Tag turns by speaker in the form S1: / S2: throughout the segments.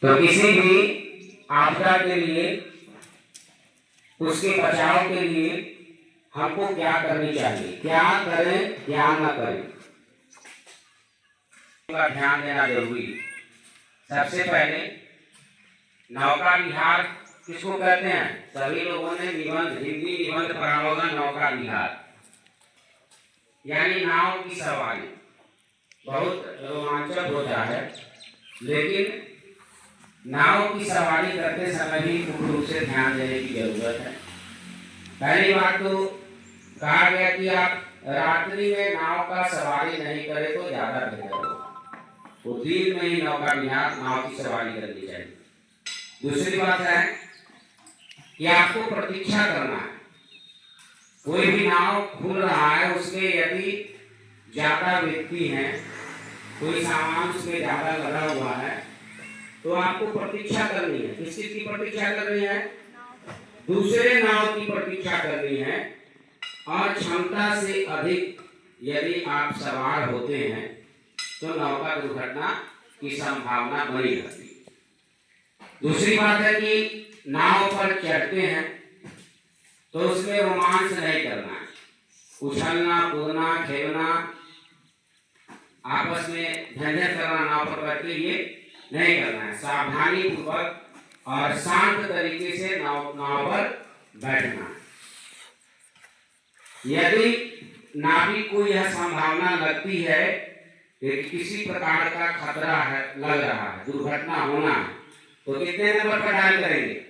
S1: तो किसी भी आपदा के लिए, उसके बचाव के लिए हमको क्या करनी चाहिए, क्या करें क्या न करें, का ध्यान देना जरूरी है। सबसे पहले नौका विहार किसको कहते हैं? सभी लोगों ने निबंध, हिंदी निबंध पढ़ा होगा। नौका विहार यानी नाव की सवारी। बहुत रोमांचक होता है, लेकिन नाव की सवारी करते समय भी पूर्ण रूप से ध्यान देने की जरूरत है। पहली बात तो कहा गया कि आप रात्रि में नाव का सवारी नहीं करें तो ज्यादा बेहतर होगा। तो दिन में ही नौका विहार, नाव की सवारी करनी चाहिए। दूसरी बात है कि आपको प्रतीक्षा करना है। कोई भी नाव खुल रहा है, उसके यदि ज्यादा व्यक्ति हैं, कोई सामान उसमें ज्यादा लगा हुआ है, तो आपको प्रतीक्षा करनी है। किस चीज की प्रतीक्षा करनी है? दूसरे नाव की प्रतीक्षा करनी है। और क्षमता से अधिक यदि आप सवार होते हैं तो नौका दुर्घटना की संभावना बनी रहती है। दूसरी बात है कि नाव पर चढ़ते हैं तो उसमें रोमांच नहीं करना है। उछलना, कूदना, खेलना, आपस में झंझट करना नाव पर बैठ के ये नहीं करना है। सावधानी पूर्वक और शांत तरीके से नाव पर बैठना। यदि नाविक को यह संभावना लगती है कि किसी प्रकार का खतरा है, लग रहा है, दुर्घटना होना है, तो कितने नंबर पर डायल करेंगे?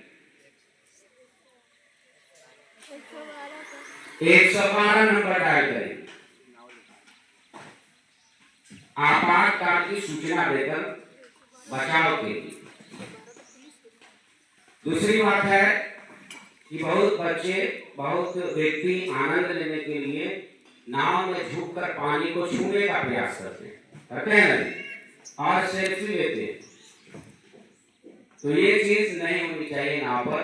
S1: 112 नंबर डायल करेंगे। आपातकाल की सूचना देकर बचाव के लिए। दूसरी बात है कि बहुत बच्चे, बहुत व्यक्ति आनंद लेने के लिए नाव में झुककर पानी को छूने का प्रयास करते हैं और सेल्फी लेते हैं। तो ये चीज नहीं होनी चाहिए नाव पर।